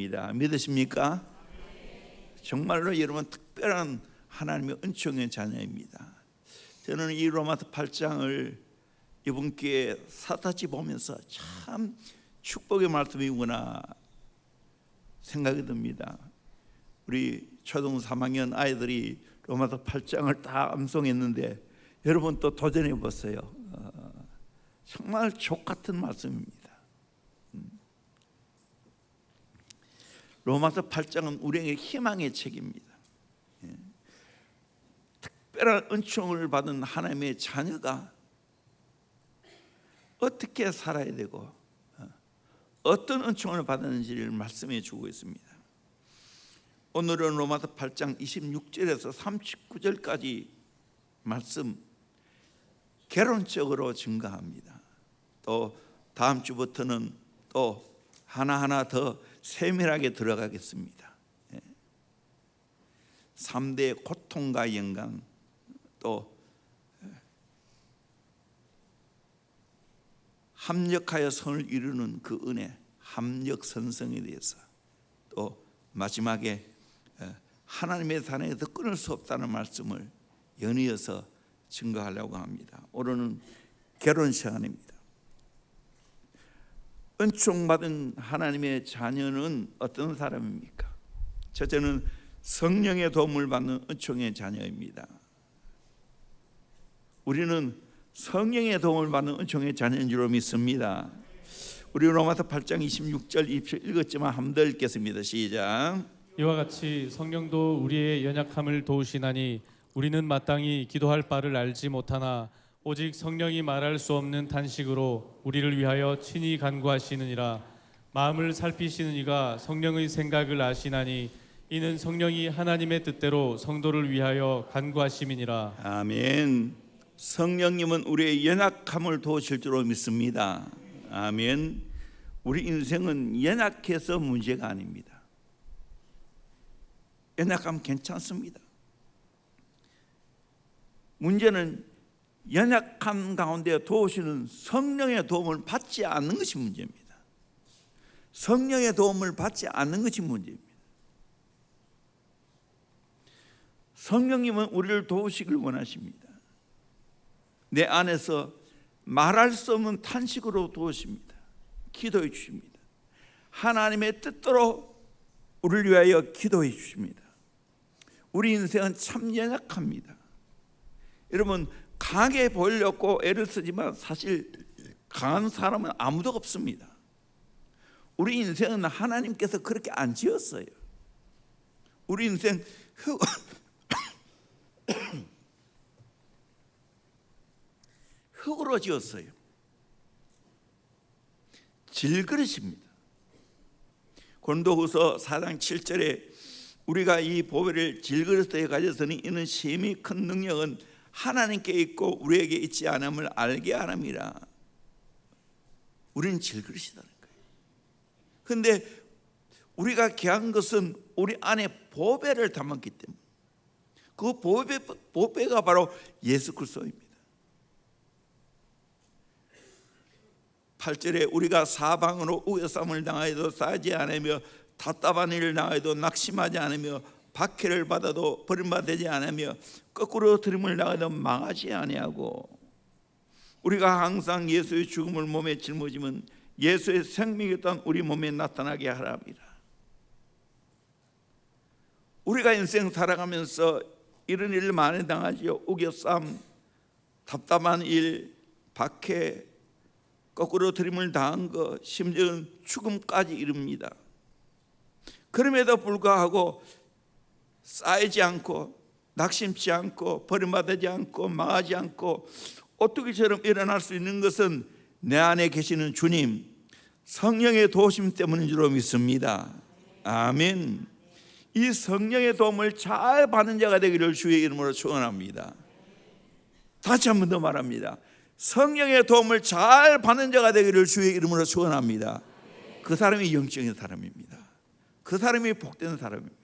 자녀입니다. 믿으십니까? 정말로 여러분 특별한 하나님의 은총의 자녀입니다. 저는 이 로마서 8장을 이번 기회에 사타지 보면서 참 축복의 말씀이구나 생각이 듭니다. 우리 초등 3학년 아이들이 로마서 8장을 다 암송했는데 여러분 또 도전해 보세요. 정말 족같은 말씀입니다. 로마서 8장은 우리에게 희망의 책입니다. 특별한 은총을 받은 하나님의 자녀가 어떻게 살아야 되고 어떤 은총을 받았는지를 말씀해 주고 있습니다. 오늘은 로마서 8장 26절에서 39절까지 말씀 개론적으로 증가합니다. 또 다음 주부터는 또 하나하나 더 세밀하게 들어가겠습니다. 3대 고통과 영광, 또 합력하여 선을 이루는 그 은혜, 합력선성에 대해서, 또 마지막에 하나님의 사랑에서 끊을 수 없다는 말씀을 연이어서 증거하려고 합니다. 오늘은 결혼 시간입니다. 은총받은 하나님의 자녀는 어떤 사람입니까? 첫째는 성령의 도움을 받는 은총의 자녀입니다. 우리는 성령의 도움을 받는 은총의 자녀인 줄 믿습니다. 우리 로마서 8장 26절 읽었지만 한 번 더 읽겠습니다. 시작. 이와 같이 성령도 우리의 연약함을 도우시나니 우리는 마땅히 기도할 바를 알지 못하나 오직 성령이 말할 수 없는 탄식으로 우리를 위하여 친히 간구하시느니라. 마음을 살피시는 이가 성령의 생각을 아시나니 이는 성령이 하나님의 뜻대로 성도를 위하여 간구하심이니라. 아멘. 성령님은 우리의 연약함을 도우실 줄 믿습니다. 아멘. 우리 인생은 연약해서 문제가 아닙니다. 연약함 괜찮습니다. 문제는 연약함 가운데 도우시는 성령의 도움을 받지 않는 것이 문제입니다. 성령의 도움을 받지 않는 것이 문제입니다. 성령님은 우리를 도우시길 원하십니다. 내 안에서 말할 수 없는 탄식으로 도우십니다. 기도해 주십니다. 하나님의 뜻대로 우리를 위하여 기도해 주십니다. 우리 인생은 참 연약합니다. 여러분, 강하게 보이려고 애를 쓰지만 사실 강한 사람은 아무도 없습니다. 우리 인생은 하나님께서 그렇게 안 지었어요. 우리 인생 흙으로 지었어요. 질그릇입니다. 고린도후서 4장 7절에 우리가 이 보배를 질그릇에 가져서니 이는 심히 큰 능력은 하나님께 있고 우리에게 있지 않음을 알게 하람이라. 우리는 질그릇이라는 거예요. 그런데 우리가 귀한 것은 우리 안에 보배를 담았기 때문에 그 보배가 바로 예수 그리스도입니다. 8절에 우리가 사방으로 우겨쌈을 당하여도 싸지 않으며 답답한 일을 당하여도 낙심하지 않으며 박해를 받아도 버림받지 않으며 거꾸로 들임을 당하여도 망하지 아니하고 우리가 항상 예수의 죽음을 몸에 짊어지면 예수의 생명이 또한 우리 몸에 나타나게 하랍니다. 우리가 인생 살아가면서 이런 일을 많이 당하지요. 우겨쌈, 답답한 일, 박해, 거꾸로 들임을 당한 것, 심지어는 죽음까지 이릅니다. 그럼에도 불구하고 쌓이지 않고 낙심치 않고 버림받지 않고 망하지 않고 오뚜기처럼 일어날 수 있는 것은 내 안에 계시는 주님 성령의 도우심 때문인 줄 믿습니다. 아멘. 이 성령의 도움을 잘 받는 자가 되기를 주의 이름으로 축원합니다. 다시 한 번 더 말합니다. 성령의 도움을 잘 받는 자가 되기를 주의 이름으로 축원합니다. 그 사람이 영적인 사람입니다. 그 사람이 복된 사람입니다.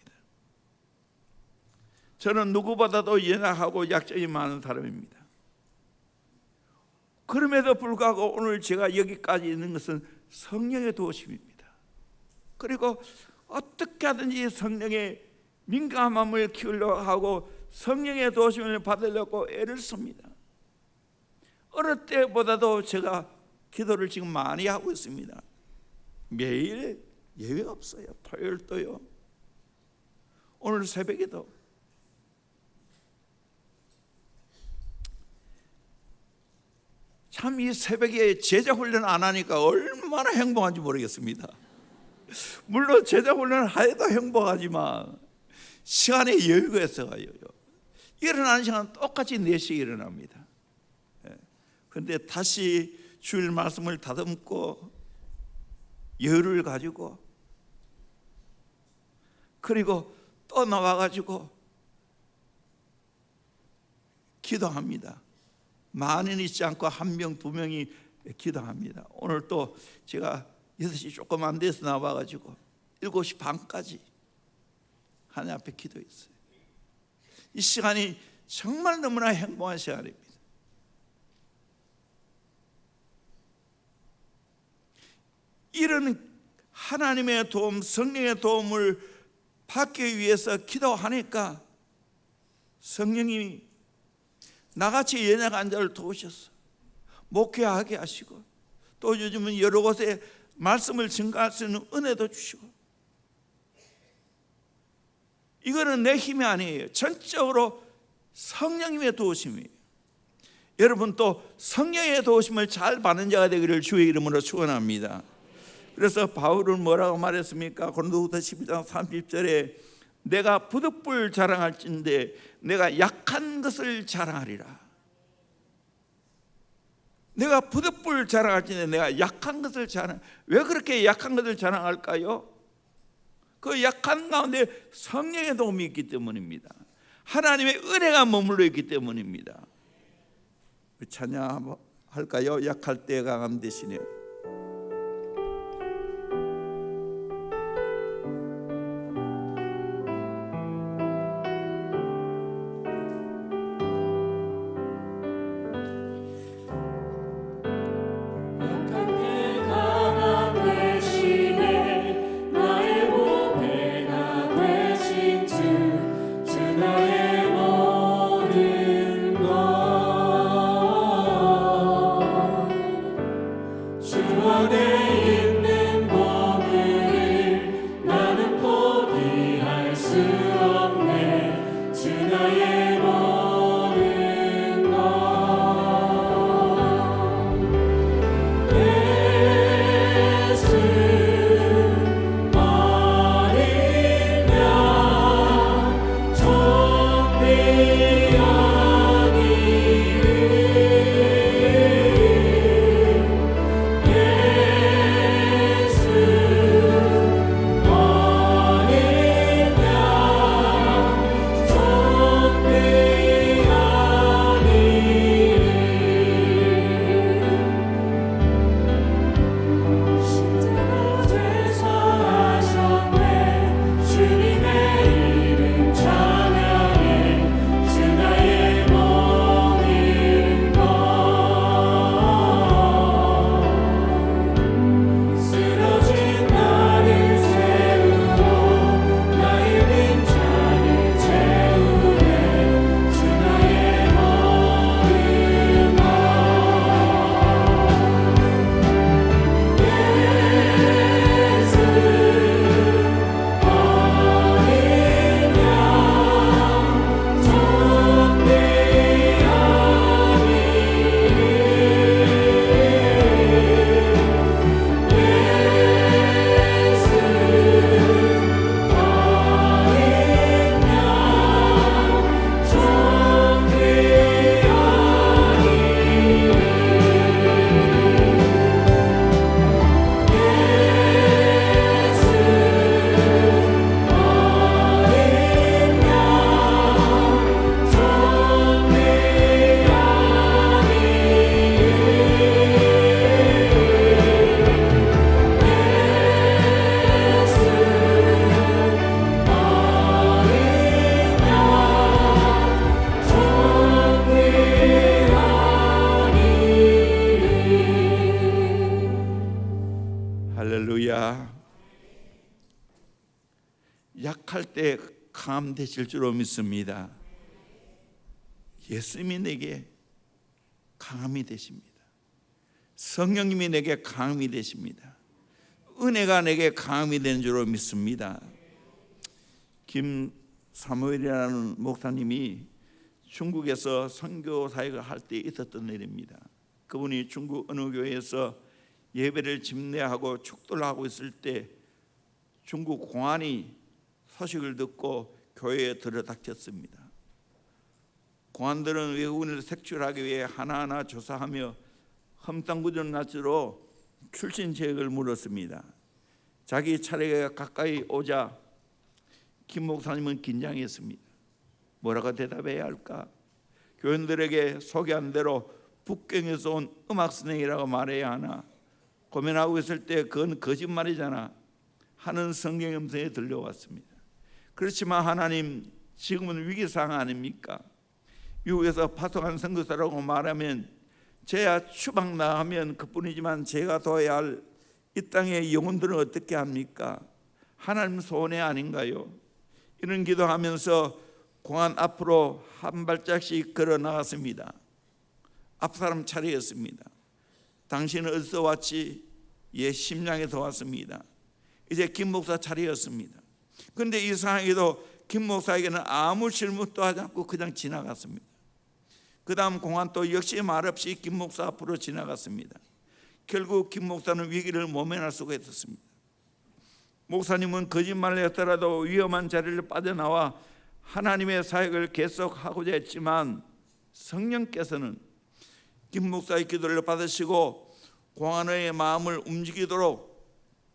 저는 누구보다도 연약하고 약점이 많은 사람입니다. 그럼에도 불구하고 오늘 제가 여기까지 있는 것은 성령의 도우심입니다. 그리고 어떻게 하든지 성령의 민감함을 키우려고 하고 성령의 도심을 받으려고 애를 씁니다. 어느 때보다도 제가 기도를 지금 많이 하고 있습니다. 매일 예외 없어요. 토요일도요, 오늘 새벽에도. 참 이 새벽에 제자 훈련 안 하니까 얼마나 행복한지 모르겠습니다. 물론 제자 훈련을 해도 행복하지만 시간의 여유가 있어요. 일어나는 시간은 똑같이 4시에 일어납니다. 그런데 다시 주일 말씀을 다듬고 여유를 가지고, 그리고 또 나와가지고 기도합니다. 많이는 있지 않고 1명, 2명이 기도합니다. 오늘 또 제가 6시 조금 안 돼서 나와가지고 7시 반까지 하나님 앞에 기도했어요. 이 시간이 정말 너무나 행복한 시간입니다. 이런 하나님의 도움, 성령의 도움을 받기 위해서 기도하니까 성령님이 나같이 연약한 자를 도우셔서 목회하게 하시고, 또 요즘은 여러 곳에 말씀을 증가할 수 있는 은혜도 주시고, 이거는 내 힘이 아니에요. 전적으로 성령님의 도우심이에요. 여러분 또 성령의 도우심을 잘 받는 자가 되기를 주의 이름으로 축원합니다. 그래서 바울은 뭐라고 말했습니까? 고린도후서 12장 30절에 내가 부득불 자랑할진대 내가 약한 것을 자랑하리라. 내가 부득불 자랑할진대 내가 약한 것을 자랑. 왜 그렇게 약한 것을 자랑할까요? 그 약한 가운데 성령의 도움이 있기 때문입니다. 하나님의 은혜가 머물러 있기 때문입니다. 찬양할까요? 약할 때 강함 되시네. 주 약할 때 강함 되실 줄로 믿습니다. 예수님이 내게 강함이 되십니다. 성령님이 내게 강함이 되십니다. 은혜가 내게 강함이 되는 줄로 믿습니다. 김사무엘이라는 목사님이 중국에서 선교 사역을 할 때 있었던 일입니다. 그분이 중국 어느 교회에서 예배를 집례하고 축도를 하고 있을 때 중국 공안이 소식을 듣고 교회에 들어닥쳤습니다. 공안들은 외국인을 색출하기 위해 하나하나 조사하며 험상궂은 낯으로 출신 지역을 물었습니다. 자기 차례가 가까이 오자 김 목사님은 긴장했습니다. 뭐라고 대답해야 할까? 교인들에게 소개한 대로 북경에서 온 음악선생이라고 말해야 하나? 고민하고 있을 때 그건 거짓말이잖아 하는 성경의 음성이 들려왔습니다. 그렇지만 하나님, 지금은 위기상황 아닙니까? 미국에서 파송한 선교사라고 말하면 제야 추방 나가면 그뿐이지만 제가 도와야 할 이 땅의 영혼들은 어떻게 합니까? 하나님 소원이 아닌가요? 이런 기도하면서 공안 앞으로 한 발짝씩 걸어 나갔습니다. 앞사람 차례였습니다. 당신은 어디서 왔지? 예, 심양에서 왔습니다. 이제 김 목사 차례였습니다. 그런데 이 상황에도 김 목사에게는 아무 질문도 하지 않고 그냥 지나갔습니다. 그 다음 공안 또 역시 말없이 김 목사 앞으로 지나갔습니다. 결국 김 목사는 위기를 모면할 수가 있었습니다. 목사님은 거짓말을 했더라도 위험한 자리를 빠져나와 하나님의 사역을 계속하고자 했지만 성령께서는 김 목사의 기도를 받으시고 공안의 마음을 움직이도록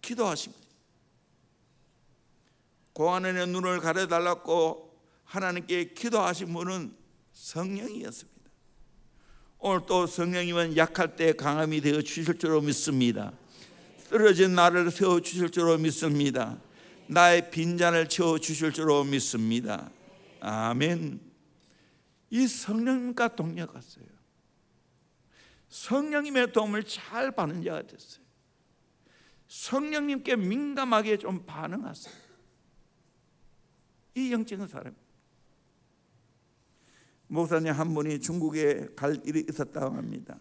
기도하십니다. 공안의 눈을 가려달라고 하나님께 기도하신 분은 성령이었습니다. 오늘 또 성령님은 약할 때 강함이 되어 주실 줄로 믿습니다. 쓰러진 나를 세워주실 줄로 믿습니다. 나의 빈잔을 채워주실 줄로 믿습니다. 아멘. 이 성령님과 동력했어요. 성령님의 도움을 잘 받는 자가 됐어요. 성령님께 민감하게 좀 반응하세요. 이 영적인 사람. 목사님 한 분이 중국에 갈 일이 있었다고 합니다.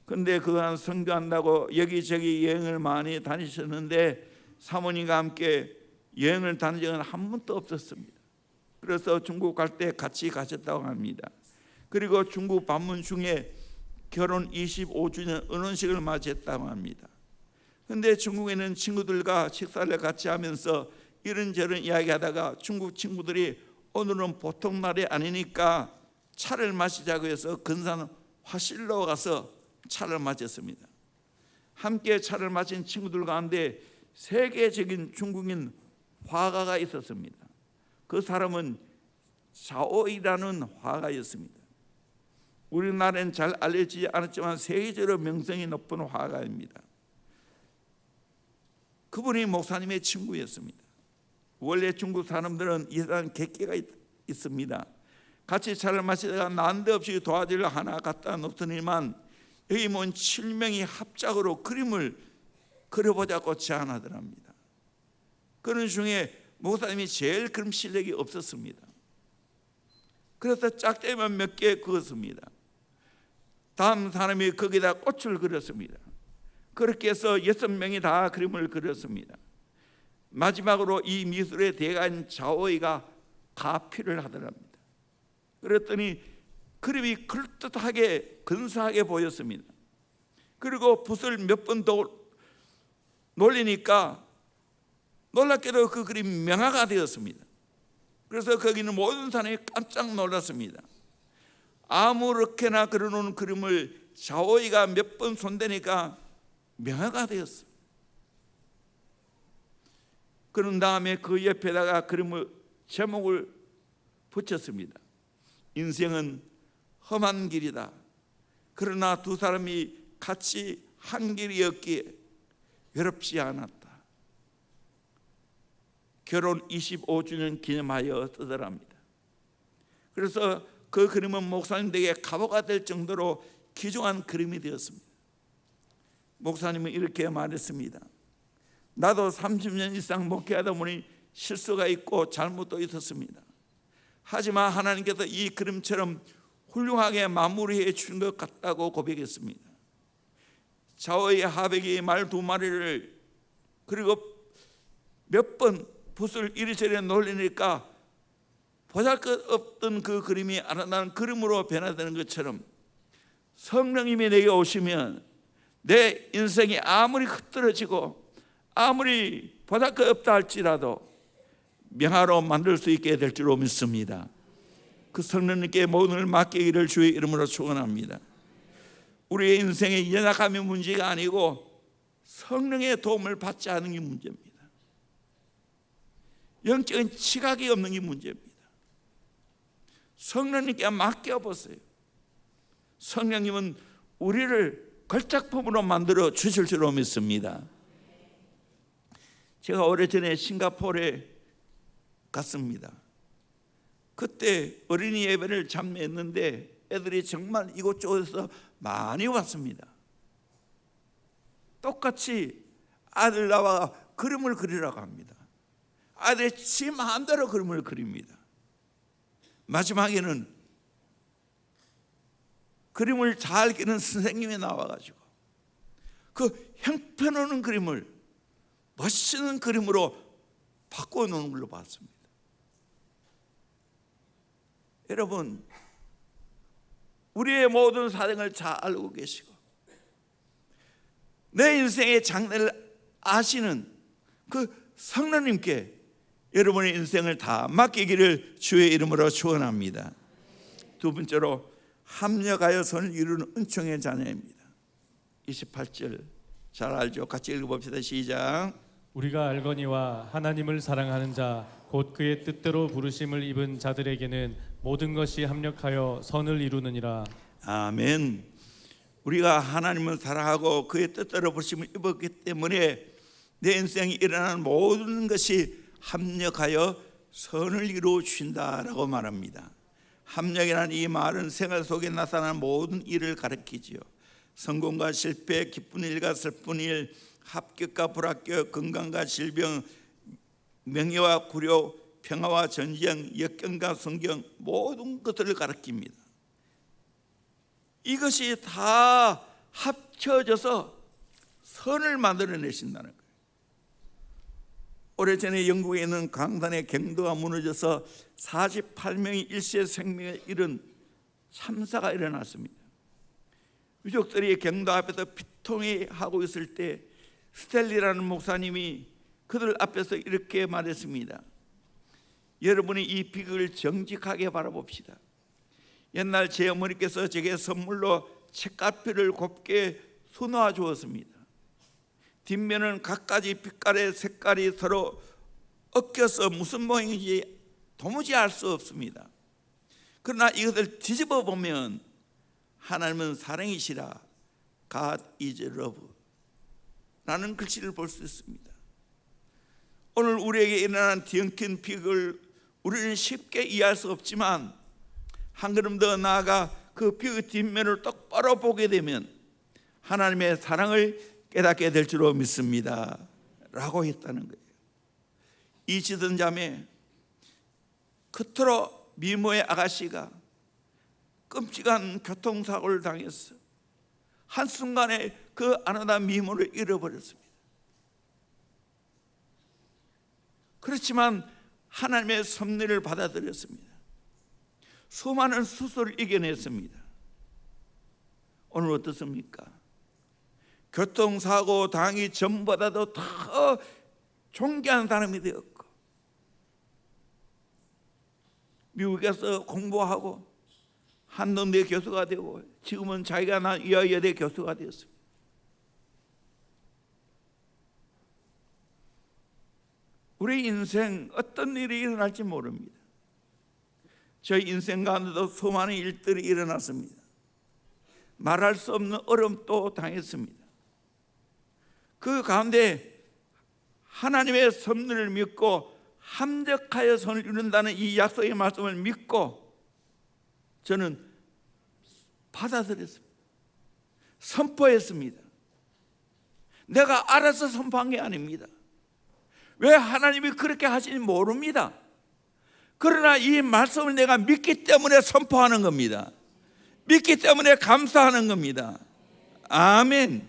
그런데 그간 선교한다고 여기저기 여행을 많이 다니셨는데 사모님과 함께 여행을 다닌 적은 한 번도 없었습니다. 그래서 중국 갈 때 같이 가셨다고 합니다. 그리고 중국 방문 중에 결혼 25주년 은혼식을 맞이했다고 합니다. 그런데 중국에는 친구들과 식사를 같이 하면서 이런저런 이야기하다가 중국 친구들이 오늘은 보통 날이 아니니까 차를 마시자고 해서 근산 화실로 가서 차를 마셨습니다. 함께 차를 마신 친구들 가운데 세계적인 중국인 화가가 있었습니다. 그 사람은 자오이라는 화가였습니다. 우리나라엔 잘 알려지지 않았지만 세계적으로 명성이 높은 화가입니다. 그분이 목사님의 친구였습니다. 원래 중국 사람들은 이상한 객기가 있습니다. 같이 차를 마시다가 난데없이 도화지를 하나 갖다 놓더니만 여기 모인 7명이 합작으로 그림을 그려보자고 제안하더랍니다. 그런 중에 목사님이 제일 그림 실력이 없었습니다. 그래서 짝대기만 몇 개 그었습니다. 다음 사람이 거기다 꽃을 그렸습니다. 그렇게 해서 6명이 다 그림을 그렸습니다. 마지막으로 이 미술의 대가인 자오이가 가피를 하더랍니다. 그랬더니 그림이 그럴듯하게 근사하게 보였습니다. 그리고 붓을 몇 번 더 놀리니까 놀랍게도 그 그림이 명화가 되었습니다. 그래서 거기는 모든 사람이 깜짝 놀랐습니다. 아무렇게나 그려놓은 그림을 자오이가 몇 번 손대니까 명화가 되었어요. 그런 다음에 그 옆에다가 그림을 제목을 붙였습니다. 인생은 험한 길이다. 그러나 두 사람이 같이 한 길이었기에 외롭지 않았다. 결혼 25주년 기념하여 쓰더랍니다. 그래서 그 그림은 목사님 댁에 가보가 될 정도로 귀중한 그림이 되었습니다. 목사님은 이렇게 말했습니다. 나도 30년 이상 목회하다 보니 실수가 있고 잘못도 있었습니다. 하지만 하나님께서 이 그림처럼 훌륭하게 마무리해 주신 것 같다고 고백했습니다. 좌우의 하백이 말 2마리를 그리고 몇 번 붓을 이리저리 놀리니까 보잘것없던 그 그림이 아름다운 그림으로 변화되는 것처럼 성령님이 내게 오시면 내 인생이 아무리 흐트러지고 아무리 보잘것없다 할지라도 명화로 만들 수 있게 될 줄로 믿습니다. 그 성령님께 모든 걸 맡기기를 주의 이름으로 축원합니다. 우리의 인생의 연약함이 문제가 아니고 성령의 도움을 받지 않은 게 문제입니다. 영적인 지각이 없는 게 문제입니다. 성령님께 맡겨보세요. 성령님은 우리를 걸작품으로 만들어 주실 줄로 믿습니다. 제가 오래전에 싱가포르에 갔습니다. 그때 어린이 예배를 참여했는데 애들이 정말 이곳저곳에서 많이 왔습니다. 똑같이 아들 나와 그림을 그리라고 합니다. 아들이 지 마음대로 그림을 그립니다. 마지막에는 그림을 잘 그리는 선생님이 나와가지고 그 형편없는 그림을 멋있는 그림으로 바꿔놓은 걸로 봤습니다. 여러분, 우리의 모든 사정을 잘 알고 계시고 내 인생의 장래를 아시는 그 성령님께 여러분의 인생을 다 맡기기를 주의 이름으로 축원합니다. 두 번째로 합력하여 선을 이루는 은총의 자녀입니다. 28절 잘 알죠? 같이 읽어봅시다. 시작. 우리가 알거니와 하나님을 사랑하는 자 곧 그의 뜻대로 부르심을 입은 자들에게는 모든 것이 합력하여 선을 이루느니라. 아멘. 우리가 하나님을 사랑하고 그의 뜻대로 부르심을 입었기 때문에 내 인생에 일어나는 모든 것이 합력하여 선을 이루어 주신다라고 말합니다. 합력이라는 이 말은 생활 속에 나타나는 모든 일을 가리키지요. 성공과 실패, 기쁜 일과 슬픈 일, 합격과 불합격, 건강과 질병, 명예와 굴욕, 평화와 전쟁, 역경과 성경, 모든 것들을 가리킵니다. 이것이 다 합쳐져서 선을 만들어내신다는 거예요. 오래전에 영국에 있는 강단의 경도가 무너져서 48명이 일시의 생명을 잃은 참사가 일어났습니다. 유족들이 경도 앞에서 피통하고 있을 때 스텔리라는 목사님이 그들 앞에서 이렇게 말했습니다. 여러분이 이 비극을 정직하게 바라봅시다. 옛날 제 어머니께서 제게 선물로 책갈피를 곱게 수놓아 주었습니다. 뒷면은 각가지 빛깔의 색깔이 서로 엮여서 무슨 모양인지 도무지 알 수 없습니다. 그러나 이것을 뒤집어 보면 하나님은 사랑이시라, God is love 라는 글씨를 볼 수 있습니다. 오늘 우리에게 일어난 뒤엉킨 비극을 우리는 쉽게 이해할 수 없지만 한 걸음 더 나아가 그 비극 뒷면을 똑바로 보게 되면 하나님의 사랑을 깨닫게 될 줄로 믿습니다 라고 했다는 거예요. 이 지던 자매, 그토록 미모의 아가씨가 끔찍한 교통사고를 당했어. 한순간에 그 아름다운 미모를 잃어버렸습니다. 그렇지만 하나님의 섭리를 받아들였습니다. 수많은 수술을 이겨냈습니다. 오늘 어떻습니까? 교통사고 당하기 전보다도 더 존귀한 사람이 되었고 미국에서 공부하고 한동대 교수가 되고 지금은 자기가 난 이화여대 교수가 되었습니다. 우리 인생 어떤 일이 일어날지 모릅니다. 저희 인생 가운데도 수많은 일들이 일어났습니다. 말할 수 없는 어려움도 당했습니다. 그 가운데 하나님의 섭리를 믿고 합력하여 선을 이룬다는 이 약속의 말씀을 믿고 저는 받아들였습니다. 선포했습니다. 내가 알아서 선포한 게 아닙니다. 왜 하나님이 그렇게 하시는지 모릅니다. 그러나 이 말씀을 내가 믿기 때문에 선포하는 겁니다. 믿기 때문에 감사하는 겁니다. 아멘.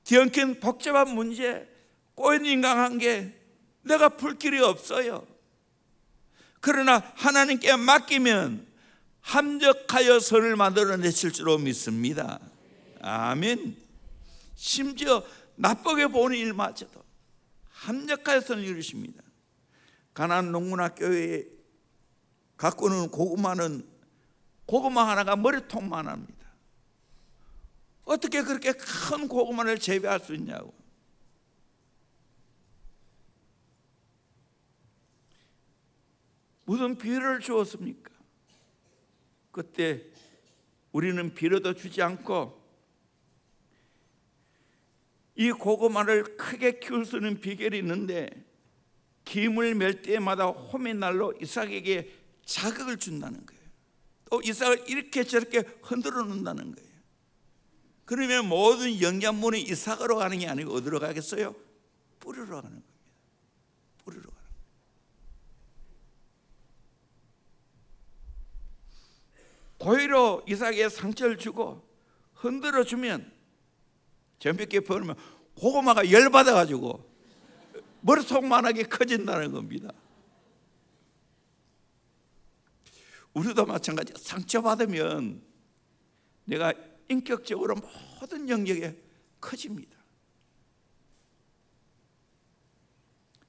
뒤엉킨 복잡한 문제, 꼬인 인간관계 내가 풀 길이 없어요. 그러나 하나님께 맡기면 합력하여 선을 만들어내실 줄로 믿습니다. 아멘. 심지어 나쁘게 보는 일마저도 합력하여 선을 이루십니다. 가나안 농문학교에 가꾸는 고구마 하나가 머리통만 합니다. 어떻게 그렇게 큰 고구마를 재배할 수 있냐고. 무슨 비료를 주었습니까? 그때 우리는 비료도 주지 않고 이 고구마를 크게 키울 수 있는 비결이 있는데, 기물 멜 때마다 호미날로 이삭에게 자극을 준다는 거예요. 또 이삭을 이렇게 저렇게 흔들어 놓는다는 거예요. 그러면 모든 영양분이 이삭으로 가는 게 아니고 어디로 가겠어요? 뿌리로 가는 겁니다. 뿌리로 가는 거예요. 고의로 이삭에 상처를 주고 흔들어 주면, 전백기에 버리면 고구마가 열받아가지고 머리속만하게 커진다는 겁니다. 우리도 마찬가지. 상처받으면 내가 인격적으로 모든 영역에 커집니다.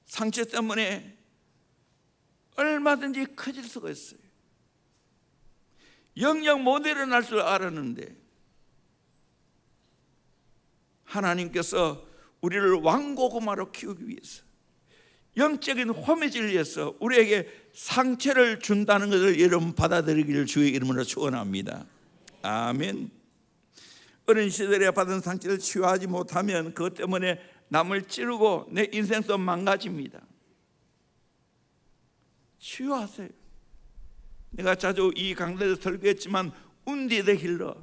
상처 때문에 얼마든지 커질 수가 있어요. 영영 못 일어날 줄 알았는데 하나님께서 우리를 왕고구마로 키우기 위해서, 영적인 호미질 위해서 우리에게 상처를 준다는 것을 여러분 받아들이기를 주의 이름으로 축원합니다. 아멘. 어린 시절에 받은 상처를 치유하지 못하면 그것 때문에 남을 찌르고 내 인생도 망가집니다. 치유하세요. 내가 자주 이 강단에서 설교했지만 운디 더 힐러,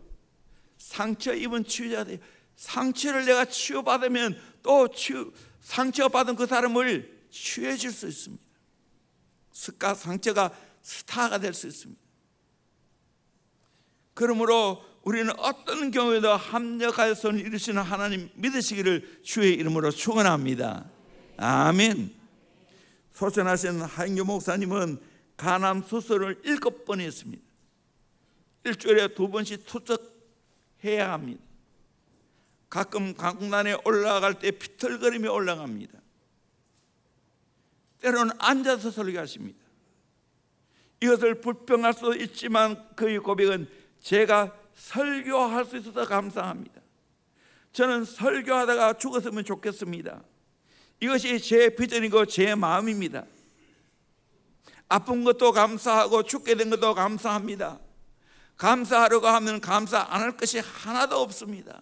상처 입은 치유자들, 상처를 내가 치유받으면 또 상처받은 그 사람을 치유해 줄 수 있습니다. 상처가 스타가 될 수 있습니다. 그러므로 우리는 어떤 경우에도 합력하여 선을 이루시는 하나님 믿으시기를 주의 이름으로 축원합니다. 아멘. 소천하신 하인교 목사님은 간암 수술을 7번 했습니다. 일주일에 2번씩 투석해야 합니다. 가끔 강단에 올라갈 때 비틀거리며 올라갑니다. 때로는 앉아서 설교하십니다. 이것을 불평할 수도 있지만 그의 고백은 제가 설교할 수 있어서 감사합니다. 저는 설교하다가 죽었으면 좋겠습니다. 이것이 제 비전이고 제 마음입니다. 아픈 것도 감사하고 죽게 된 것도 감사합니다. 감사하려고 하면 감사 안 할 것이 하나도 없습니다.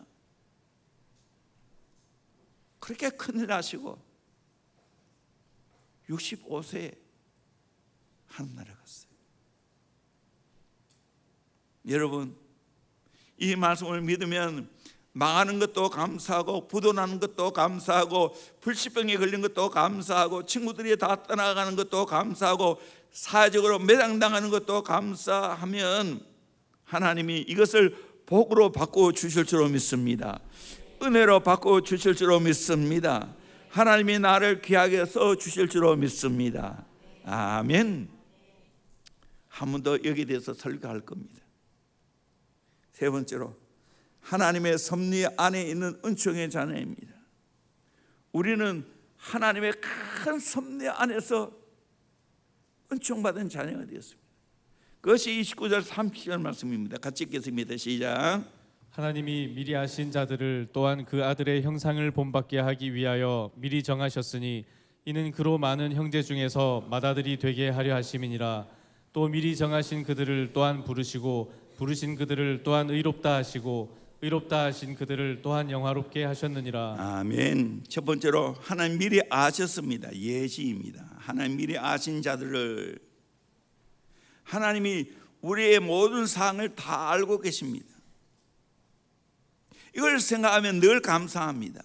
그렇게 큰일 나시고 65세에 하늘나라 갔어요. 여러분, 이 말씀을 믿으면 망하는 것도 감사하고 부도나는 것도 감사하고 불치병에 걸린 것도 감사하고 친구들이 다 떠나가는 것도 감사하고 사회적으로 매장당하는 것도 감사하면 하나님이 이것을 복으로 바꾸어 주실 줄로 믿습니다. 은혜로 바꾸어 주실 줄로 믿습니다. 하나님이 나를 귀하게 써 주실 줄로 믿습니다. 아멘. 한 번 더 여기에 대해서 설교할 겁니다. 세 번째로, 하나님의 섭리 안에 있는 은총의 자녀입니다. 우리는 하나님의 큰 섭리 안에서 은총받은 자녀가 되었습니다. 그것이 29절 30절 말씀입니다. 같이 읽겠습니다. 시작. 하나님이 미리 아신 자들을 또한 그 아들의 형상을 본받게 하기 위하여 미리 정하셨으니 이는 그로 많은 형제 중에서 맏아들이 되게 하려 하심이니라. 또 미리 정하신 그들을 또한 부르시고 부르신 그들을 또한 의롭다 하시고 의롭다 하신 그들을 또한 영화롭게 하셨느니라. 아멘. 첫 번째로 하나님 미리 아셨습니다. 예지입니다. 하나님 미리 아신 자들을, 하나님이 우리의 모든 사항을 다 알고 계십니다. 이걸 생각하면 늘 감사합니다.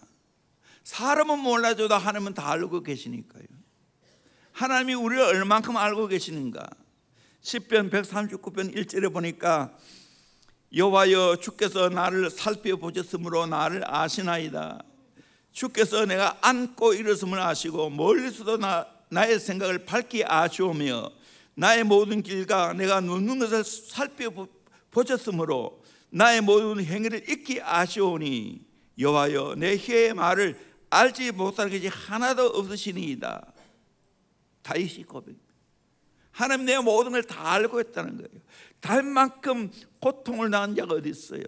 사람은 몰라줘도 하나님은 다 알고 계시니까요. 하나님이 우리를 얼만큼 알고 계시는가. 시편 139편 1절에 보니까 여호와여 주께서 나를 살펴보셨으므로 나를 아시나이다. 주께서 내가 앉고 일었음을 아시고 멀리서도 나의 생각을 밝히 아시오며 나의 모든 길과 내가 눕는 것을 살펴보셨으므로 나의 모든 행위를 익히 아시오니 여호와여 내 혀의 말을 알지 못할 것이 하나도 없으시니이다. 다윗이 고백입니다. 하나님 내 모든 걸 다 알고 있다는 거예요. 달만큼 고통을 당한 자가 어디 있어요?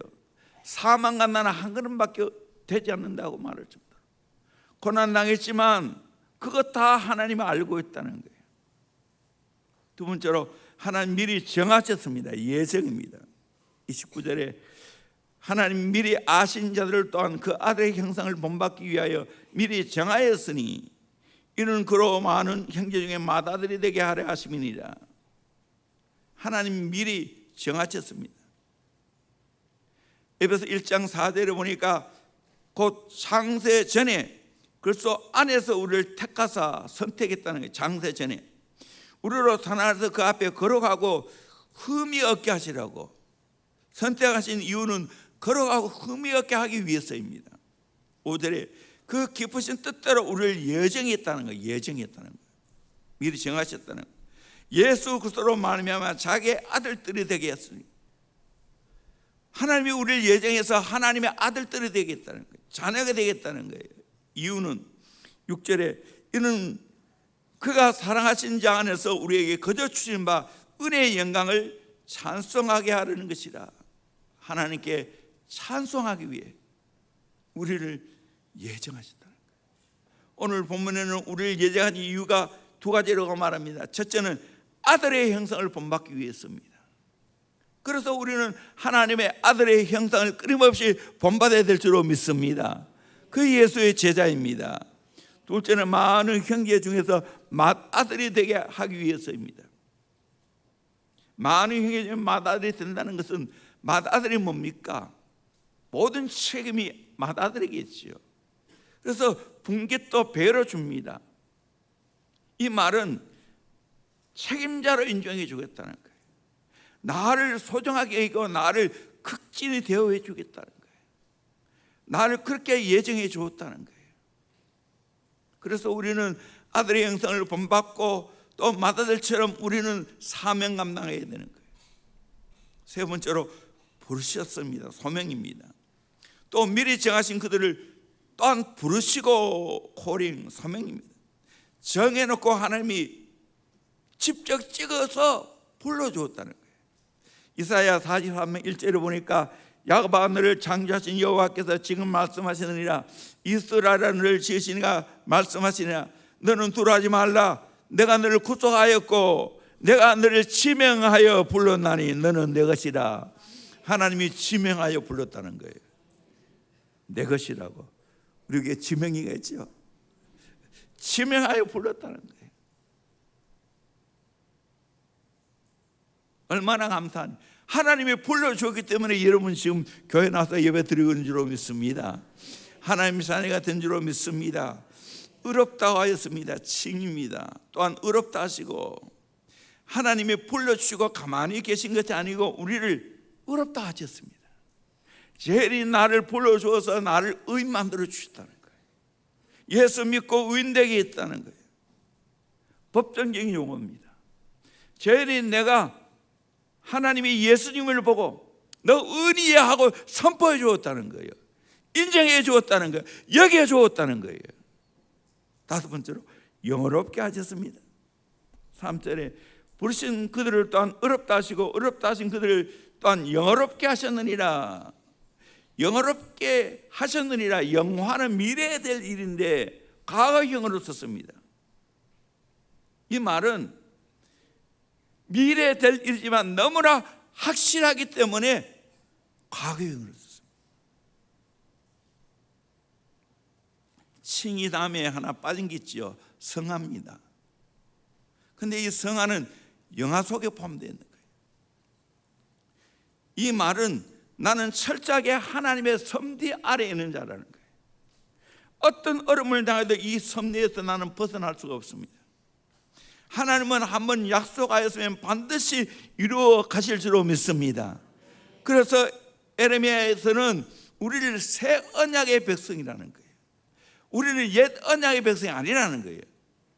사망과 나는 한 걸음밖에 되지 않는다고 말을 줍니다. 고난 당했지만 그것 다 하나님이 알고 있다는 거예요. 두 번째로 하나님 미리 정하셨습니다. 예정입니다. 29절에 하나님 미리 아신 자들을 또한 그 아들의 형상을 본받기 위하여 미리 정하였으니 이는 그로 많은 형제 중에 맏아들이 되게 하려 하심이니라. 하나님 미리 정하셨습니다. 에베소 1장 4절에 보니까 곧 창세 전에 그리스도 안에서 우리를 택하사 선택했다는 거예요. 창세 전에 우리로 하나님께서 그 앞에 걸어가고 흠이 없게 하시라고 선택하신 이유는 걸어가고 흠이 없게 하기 위해서입니다. 5절에 그 깊으신 뜻대로 우리를 예정했다는 거예요. 예정했다는 거예요. 미리 정하셨다는 거예요. 예수 그리스도로 말미암아 자기의 아들들이 되게 했으니 하나님이 우리를 예정해서 하나님의 아들들이 되겠다는 거예요. 자녀가 되겠다는 거예요. 이유는 6절에 이는 그가 사랑하신 자 안에서 우리에게 거저 주신 바 은혜의 영광을 찬송하게 하려는 것이라. 하나님께 찬송하기 위해 우리를 예정하셨다는 거예요. 오늘 본문에는 우리를 예정한 이유가 두 가지라고 말합니다. 첫째는 아들의 형상을 본받기 위해서입니다. 그래서 우리는 하나님의 아들의 형상을 끊임없이 본받아야 될 줄로 믿습니다. 그 예수의 제자입니다. 둘째는 많은 형제 중에서 맏아들이 되게 하기 위해서입니다. 많은 형제 중에 맏아들이 된다는 것은 맏아들이 뭡니까? 모든 책임이 맏아들에게지요. 그래서 분깃도 배로 줍니다. 이 말은 책임자로 인정해 주겠다는 거예요. 나를 소중하게 여기고 나를 극진히 대우해 주겠다는 거예요. 나를 그렇게 예정해 주었다는 거예요. 그래서 우리는 아들의 형상을 본받고 또 맏아들처럼 우리는 사명 감당해야 되는 거예요. 세 번째로 부르셨습니다. 소명입니다. 또 미리 정하신 그들을 또한 부르시고 콜링 소명입니다. 정해놓고 하나님이 직접 찍어서 불러주었다는 거예요. 이사야 43장 1절에 보니까 야곱아 너를 창조하신 여호와께서 지금 말씀하시느니라 이스라엘아 너를 지으시니가 말씀하시니라 너는 두려워하지 말라 내가 너를 구속하였고 내가 너를 지명하여 불렀나니 너는 내 것이라. 하나님이 지명하여 불렀다는 거예요. 내 것이라고. 우리에게 지명이가 있죠. 지명하여 불렀다는 거예요. 얼마나 감사한. 하나님이 불러주었기 때문에 여러분 지금 교회 나와서 예배 드리고 있는 줄로 믿습니다. 하나님 자녀가 된 줄로 믿습니다. 의롭다고 하였습니다. 칭입니다. 또한 의롭다 하시고 하나님이 불러주시고 가만히 계신 것이 아니고 우리를 의롭다 하셨습니다. 제일이 나를 불러주어서 나를 의인 만들어 주셨다는 거예요. 예수 믿고 의인되게 했다는 거예요. 법정적인 용어입니다. 제일이 내가 하나님이 예수님을 보고 너 의인이야 하고 선포해 주었다는 거예요. 인정해 주었다는 거예요. 여겨 주었다는 거예요. 다섯 번째로 영어롭게 하셨습니다. 3절에 부르신 그들을 또한 어렵다 하시고 어렵다 하신 그들을 또한 영어롭게 하셨느니라. 영어롭게 하셨느니라. 영화는 미래에 될 일인데 과거형으로 썼습니다. 이 말은 미래에 될 일이지만 너무나 확실하기 때문에 과거형으로 썼습니다. 칭이 다음에 하나 빠진 게 있죠. 성화입니다. 그런데 이 성화는 영화 속에 포함되어 있는 거예요. 이 말은 나는 철저하게 하나님의 섭리 아래에 있는 자라는 거예요. 어떤 어려움을 당해도 이 섭리에서 나는 벗어날 수가 없습니다. 하나님은 한번 약속하였으면 반드시 이루어 가실 줄로 믿습니다. 그래서 에레미야에서는 우리를 새 언약의 백성이라는 거예요. 우리는 옛 언약의 백성이 아니라는 거예요.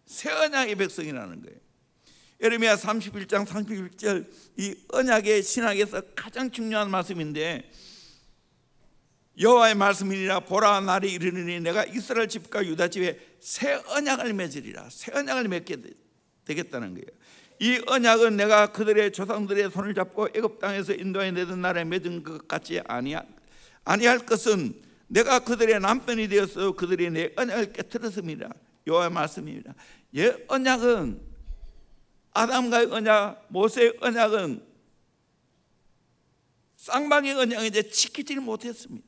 새 언약의 백성이라는 거예요. 에레미야 31장 31절, 이 언약의 신학에서 가장 중요한 말씀인데, 여호와의 말씀이니라. 보라, 날이 이르느니 내가 이스라엘 집과 유다 집에 새 언약을 맺으리라. 새 언약을 맺게 되겠다는 거예요. 이 언약은 내가 그들의 조상들의 손을 잡고 애굽 땅에서 인도해 내던 날에 맺은 것 같이 아니할 것은 내가 그들의 남편이 되어서 그들이 내 언약을 깨뜨렸습니다. 여호와의 말씀입니다. 옛 언약은, 아담과의 언약, 모세의 언약은 쌍방의 언약을 이제 지키지를 못했습니다.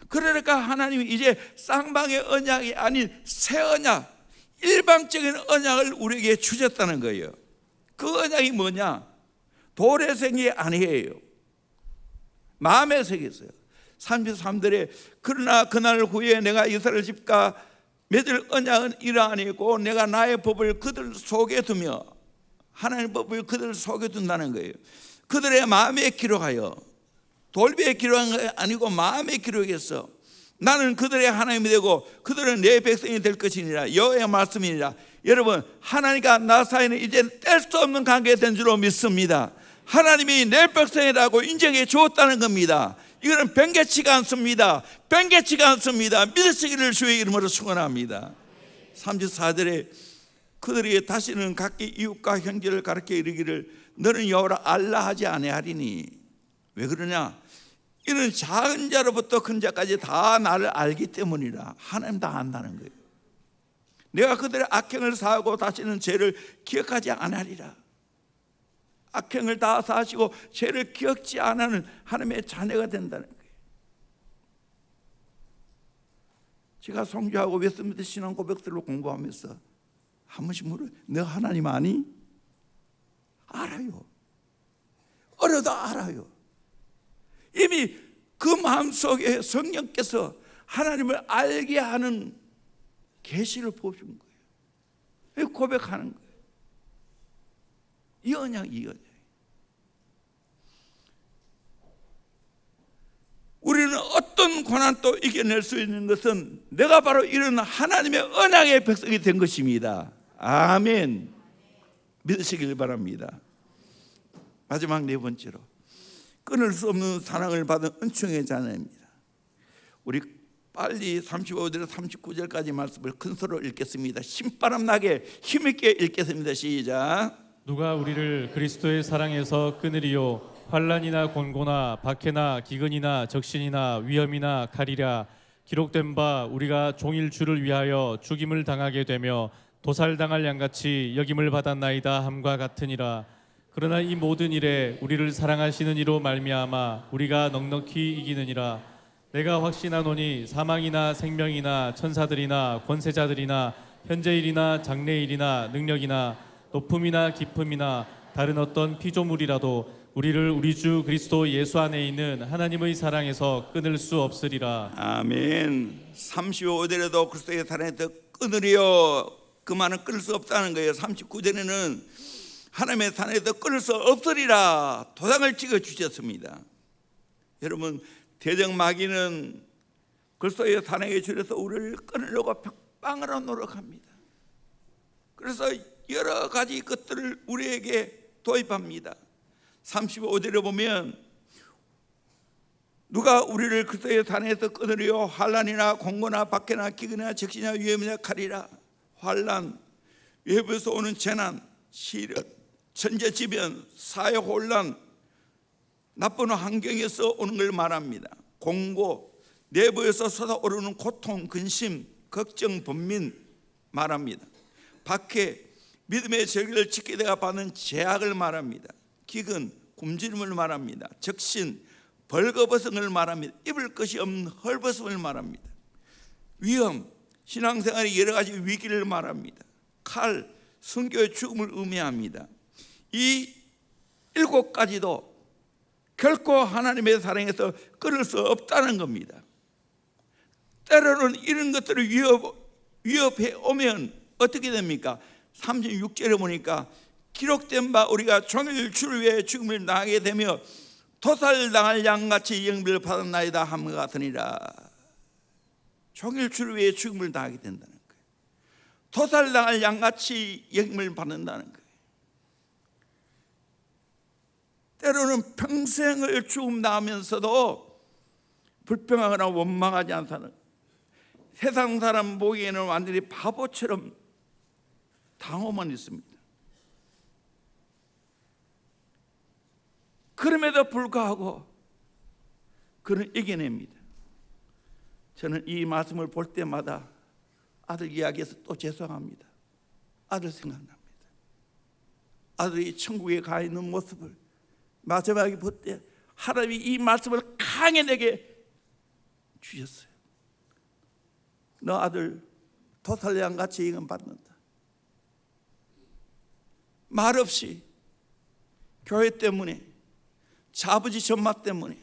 그러니까 하나님이 이제 쌍방의 언약이 아닌 새 언약, 일방적인 언약을 우리에게 주셨다는 거예요. 그 언약이 뭐냐? 돌에 생긴 게 아니에요. 마음에 새겼어요. 33절에 그러나 그날 후에 내가 이스라엘 집과 맺을 언약은 이러하니고 내가 나의 법을 그들 속에 두며, 하나님의 법을 그들 속에 둔다는 거예요. 그들의 마음에 기록하여, 돌비에 기록한 게 아니고 마음에 기록했어. 나는 그들의 하나님이 되고 그들은 내 백성이 될 것이니라. 여호와의 말씀이니라. 여러분, 하나님과 나 사이는 이제 뗄 수 없는 관계가 된 줄로 믿습니다. 하나님이 내 백성이라고 인정해 주었다는 겁니다. 이거는 변개치가 않습니다. 변개치가 않습니다. 믿으시기를 주의 이름으로 축원합니다. 34절에 그들이 다시는 각기 이웃과 형제를 가르쳐 이르기를 너는 여호와라 알라 하지 아니하리니. 왜 그러냐? 이는 작은 자로부터 큰 자까지 다 나를 알기 때문이라. 하나님 다 안다는 거예요. 내가 그들의 악행을 사하고 다시는 죄를 기억하지 아니하리라. 악행을 다 사하시고 죄를 기억지 않는 하나님의 자녀가 된다는 거예요. 제가 성교하고 웨스트민스터 신앙 고백서를 공부하면서 한 번씩 물어요. 너 하나님 아니? 알아요. 어려도 알아요. 이미 그 마음속에 성령께서 하나님을 알게 하는 계시를 보여준 거예요. 고백하는 거예요. 이 언약. 우리는 어떤 고난도 이겨낼 수 있는 것은 내가 바로 이런 하나님의 언약의 백성이 된 것입니다. 아멘. 믿으시길 바랍니다. 마지막 네 번째로, 끊을 수 없는 사랑을 받은 은총의 자녀입니다. 우리 빨리 35절에서 39절까지 말씀을 큰 소리로 읽겠습니다. 신바람 나게 힘있게 읽겠습니다. 시작. 누가 우리를 그리스도의 사랑에서 끊으리요? 환난이나 곤고나 박해나 기근이나 적신이나 위험이나 칼이라. 기록된 바 우리가 종일 주를 위하여 죽임을 당하게 되며 도살당할 양같이 여김을 받았나이다 함과 같으니라. 그러나 이 모든 일에 우리를 사랑하시는 이로 말미암아 우리가 넉넉히 이기느니라. 내가 확신하노니 사망이나 생명이나 천사들이나 권세자들이나 현재일이나 장래일이나 능력이나 높음이나 깊음이나 다른 어떤 피조물이라도 우리를 우리 주 그리스도 예수 안에 있는 하나님의 사랑에서 끊을 수 없으리라. 아멘. 35절에도 그리스도의 사랑에서 끊으리요. 그 말은 끊을 수 없다는 거예요. 39절에는 하나님의 사랑에서 끊을 수 없으리라 도장을 찍어 주셨습니다. 여러분, 대적마귀는 그리스도의 사랑에 줄여서 우리를 끊으려고 백방으로 노력합니다. 그래서 여러 가지 것들을 우리에게 도입합니다. 35절에 보면 누가 우리를 그리스도의 사랑에서 끊으리요? 환난이나 공고나 박해나 기근이나 적신이나 위험이나 칼이라. 환난, 외부에서 오는 재난, 시련, 천재지변, 사회혼란, 나쁜 환경에서 오는 걸 말합니다. 공고, 내부에서 쏟아오르는 고통, 근심, 걱정, 번민 말합니다. 박해, 믿음의 절기를 지키게 되어 받는 제약을 말합니다. 기근, 굶주림을 말합니다. 적신, 벌거벗음을 말합니다. 입을 것이 없는 헐벗음을 말합니다. 위험, 신앙생활의 여러 가지 위기를 말합니다. 칼, 순교의 죽음을 의미합니다. 이 7가지도 결코 하나님의 사랑에서 끊을 수 없다는 겁니다. 때로는 이런 것들을 위협해 오면 어떻게 됩니까? 36절에 보니까 기록된 바 우리가 종일 주를 위해 죽음을 당하게 되며 도살당할 양같이 영비를 받았나이다 함과 같으니라. 종일 주를 위해 죽음을 당하게 된다는 거예요. 도살당할 양같이 영임을 받는다는 거예요. 때로는 평생을 죽음 당하면서도 불평하거나 원망하지 않다는, 세상 사람 보기에는 완전히 바보처럼 당호만 있습니다. 그럼에도 불구하고 그는 이겨냅니다. 저는 이 말씀을 볼 때마다 아들 이야기에서 또 죄송합니다. 아들 생각납니다. 아들이 천국에 가 있는 모습을 마지막에 볼 때 하나님이 이 말씀을 강하게 내게 주셨어요. 너 아들 도살양같이 임금받는다. 말없이 교회 때문에, 자부지 전마 때문에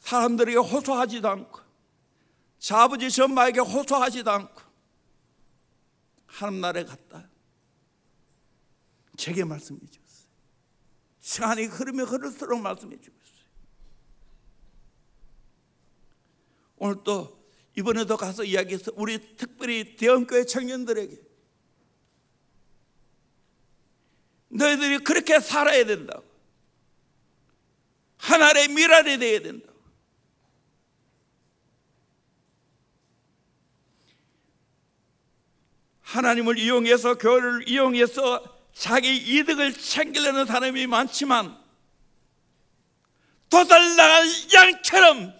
사람들에게 호소하지도 않고, 자부지 전마에게 호소하지도 않고 하나님 나라에 갔다. 제게 말씀해 주셨어요. 시간이 흐르면 흐를수록 말씀해 주고 있어요. 오늘 또 이번에도 가서 이야기해서 우리 특별히 대형교회 청년들에게 너희들이 그렇게 살아야 된다고, 하나님의 미랄이 되어야 된다고. 하나님을 이용해서, 교회를 이용해서 자기 이득을 챙기려는 사람이 많지만 도살당할 양처럼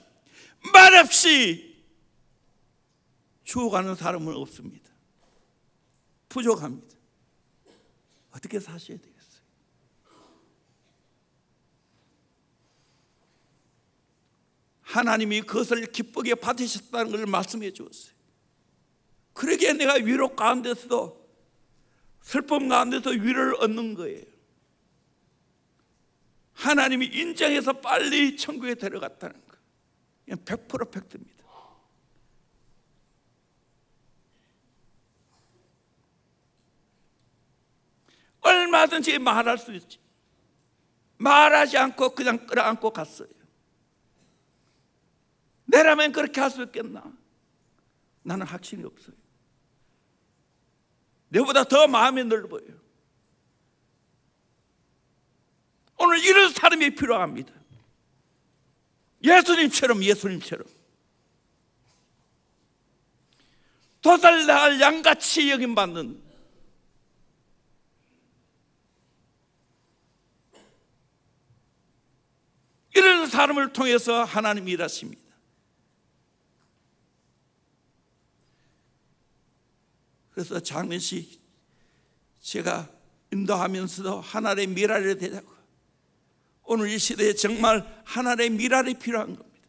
말없이 죽어가는 사람은 없습니다. 부족합니다. 어떻게 사셔야 되겠어요? 하나님이 그것을 기쁘게 받으셨다는 걸 말씀해 주었어요. 그러기에 내가 위로 가운데서도, 슬픔 가운데서 위로를 얻는 거예요. 하나님이 인정해서 빨리 천국에 데려갔다는 거, 100% 팩트입니다. 얼마든지 말할 수 있지, 말하지 않고 그냥 끌어안고 갔어요. 내라면 그렇게 할 수 있겠나? 나는 확신이 없어요. 내보다 더 마음이 넓어요. 오늘 이런 사람이 필요합니다. 예수님처럼 도살당할 양같이 여김받는, 이런 사람을 통해서 하나님이 일하십니다. 그래서 장례식 제가 인도하면서도 하나님의 미랄이 되자고, 오늘 이 시대에 정말 하나님의 미랄이 필요한 겁니다.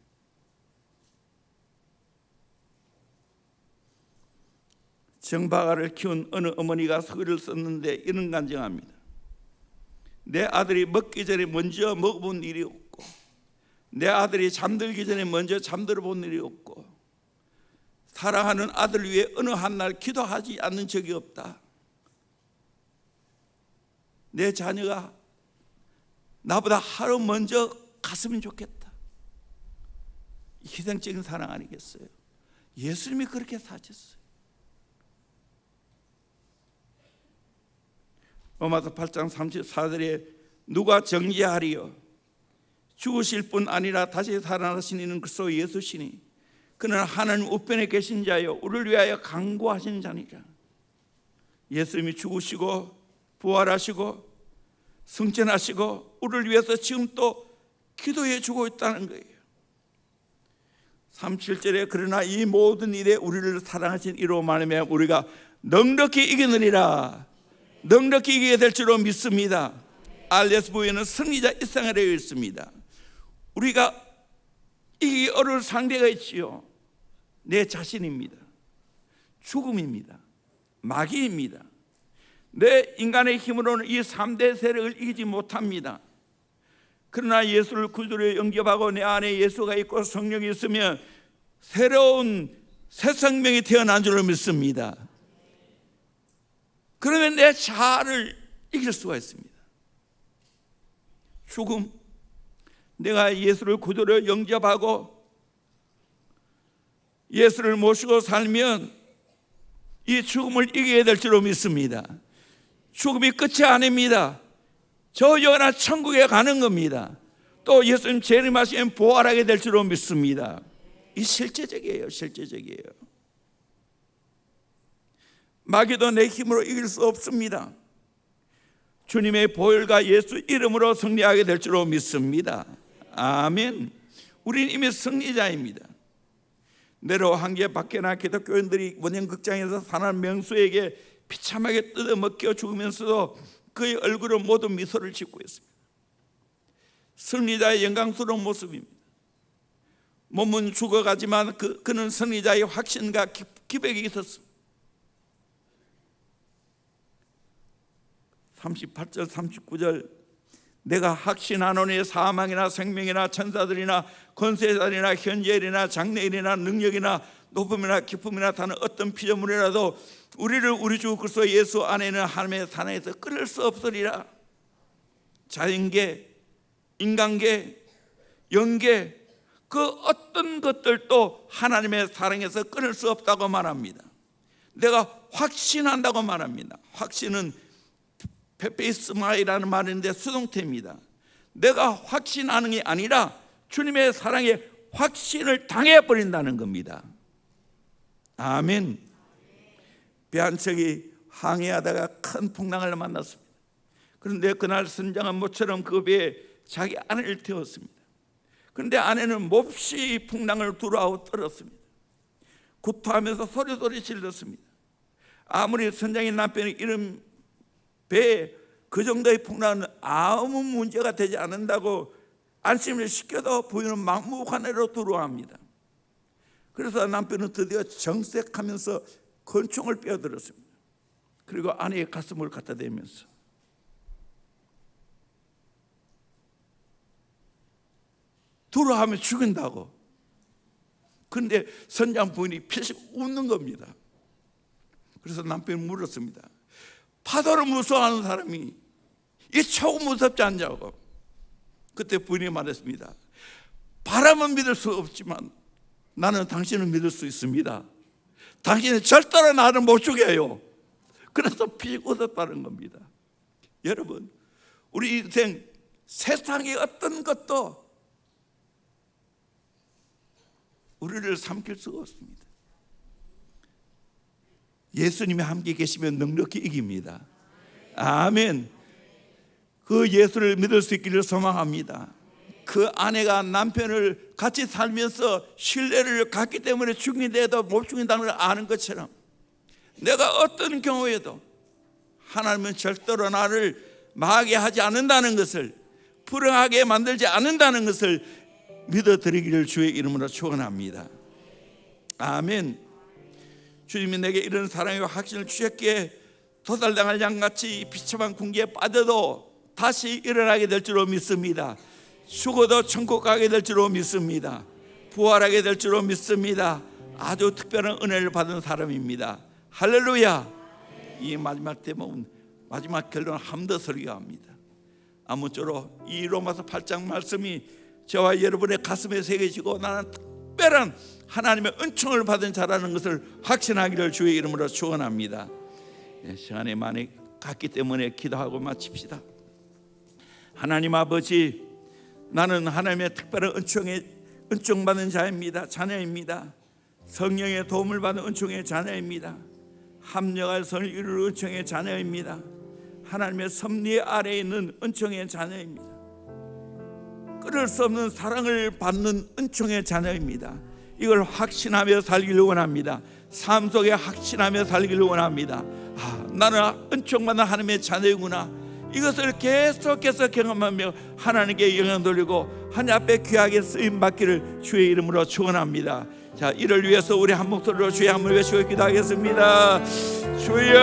정박아를 키운 어느 어머니가 서글을 썼는데 이런 간증합니다. 내 아들이 먹기 전에 먼저 먹어본 일이 없고, 내 아들이 잠들기 전에 먼저 잠들어 본 일이 없고, 사랑하는 아들을 위해 어느 한날 기도하지 않는 적이 없다. 내 자녀가 나보다 하루 먼저 갔으면 좋겠다. 희생적인 사랑 아니겠어요? 예수님이 그렇게 사셨어요. 로마서 8장 34절에 누가 정죄하리요? 죽으실 뿐 아니라 다시 살아나신 이는 그리스도 예수시니 그는 하나님 우편에 계신 자요 우리를 위하여 간구하시는 자니라. 예수님이 죽으시고 부활하시고 승천하시고 우리를 위해서 지금 또 기도해 주고 있다는 거예요. 37절에 그러나 이 모든 일에 우리를 사랑하신 이로 말하며 우리가 넉넉히 이기느니라. 넉넉히 이기게 될 줄로 믿습니다. RSV에는 승리자 일상을 되어 있습니다. 우리가 이기기 어려울 상대가 있지요. 내 자신입니다. 죽음입니다. 마귀입니다. 내 인간의 힘으로는 이 3대 세력을 이기지 못합니다. 그러나 예수를 구주로 영접하고 내 안에 예수가 있고 성령이 있으면 새로운 새 생명이 태어난 줄로 믿습니다. 그러면 내 자아를 이길 수가 있습니다. 죽음, 내가 예수를 구주로 영접하고 예수를 모시고 살면 이 죽음을 이기게 될 줄로 믿습니다. 죽음이 끝이 아닙니다. 저 영원한 천국에 가는 겁니다. 또 예수님 재림하시면 부활하게 될 줄로 믿습니다. 이 실제적이에요. 실제적이에요. 마귀도 내 힘으로 이길 수 없습니다. 주님의 보혈과 예수 이름으로 승리하게 될 줄로 믿습니다. 아멘. 우리는 이미 승리자입니다. 내로 한계 밖에나 기독교인들이 원형극장에서 사는 명수에게 비참하게 뜯어먹혀 죽으면서도 그의 얼굴은 모두 미소를 짓고 있습니다. 승리자의 영광스러운 모습입니다. 몸은 죽어가지만 그는 승리자의 확신과 기백이 있었습니다. 38절 39절 내가 확신하노니 사망이나 생명이나 천사들이나 권세자들이나 현재일이나 장래일이나 능력이나 높음이나 깊음이나 다른 어떤 피조물이라도 우리를 우리 주 그리스도 예수 안에 있는 하나님의 사랑에서 끊을 수 없으리라. 자연계, 인간계, 영계 그 어떤 것들도 하나님의 사랑에서 끊을 수 없다고 말합니다. 내가 확신한다고 말합니다. 확신은 페페이스마이라는 말인데 수동태입니다. 내가 확신하는 게 아니라 주님의 사랑에 확신을 당해버린다는 겁니다. 아멘. 배 한 척이 항해하다가 큰 풍랑을 만났습니다. 그런데 그날 선장은 모처럼 그 배에 자기 아내를 태웠습니다. 그런데 아내는 몹시 풍랑을 두려워하고 떨었습니다. 구토하면서 소리 질렀습니다. 아무리 선장의 남편이 이런 배에 그 정도의 풍랑은 아무 문제가 되지 않는다고 안심을 시켜도 부인은 막무가내로 두려워합니다. 그래서 남편은 드디어 정색하면서 권총을 빼어들었습니다. 그리고 아내의 가슴을 갖다 대면서 두려워하면 죽인다고. 그런데 선장 부인이 필시 웃는 겁니다. 그래서 남편이 물었습니다. 파도를 무서워하는 사람이 이 조금 무섭지 않냐고. 그때 부인이 말했습니다. 바람은 믿을 수 없지만 나는 당신을 믿을 수 있습니다. 당신은 절대로 나를 못 죽여요. 그래서 픽 웃었다는 겁니다. 여러분, 우리 인생 세상의 어떤 것도 우리를 삼킬 수가 없습니다. 예수님이 함께 계시면 넉넉히 이깁니다. 아멘. 그 예수를 믿을 수 있기를 소망합니다. 그 아내가 남편을 같이 살면서 신뢰를 갖기 때문에 죽인데도 못 죽인다는 걸 아는 것처럼 내가 어떤 경우에도 하나님은 절대로 나를 망하게 하지 않는다는 것을, 불행하게 만들지 않는다는 것을 믿어드리기를 주의 이름으로 축원합니다. 아멘. 주님이 내게 이런 사랑의 확신을 주셨기에 도살당할 양같이 비참한 궁기에 빠져도 다시 일어나게 될 줄로 믿습니다. 죽어도 천국 가게 될 줄로 믿습니다. 부활하게 될 줄로 믿습니다. 아주 특별한 은혜를 받은 사람입니다. 할렐루야. 이 마지막 대목은 마지막 결론 함더 설교합니다. 아무쪼록 이 로마서 8장 말씀이 저와 여러분의 가슴에 새겨지고 나는 특별한 하나님의 은총을 받은 자라는 것을 확신하기를 주의 이름으로 축원합니다. 시간이 많이 갔기 때문에 기도하고 마칩시다. 하나님 아버지, 나는 하나님의 특별한 은총받은 자입니다. 자녀입니다. 성령의 도움을 받은 은총의 자녀입니다. 합력할 선을 이룰 은총의 자녀입니다. 하나님의 섭리 아래에 있는 은총의 자녀입니다. 끊을 수 없는 사랑을 받는 은총의 자녀입니다. 이걸 확신하며 살기를 원합니다. 삶 속에 확신하며 살기를 원합니다. 나는 은총받는 하나님의 자녀이구나. 이것을 계속해서 경험하며 하나님께 영광 돌리고 하나님 앞에 귀하게 쓰임 받기를 주의 이름으로 축원합니다. 자, 이를 위해서 우리 한 목소리로 주의 한번 외치고 기도하겠습니다. 주여.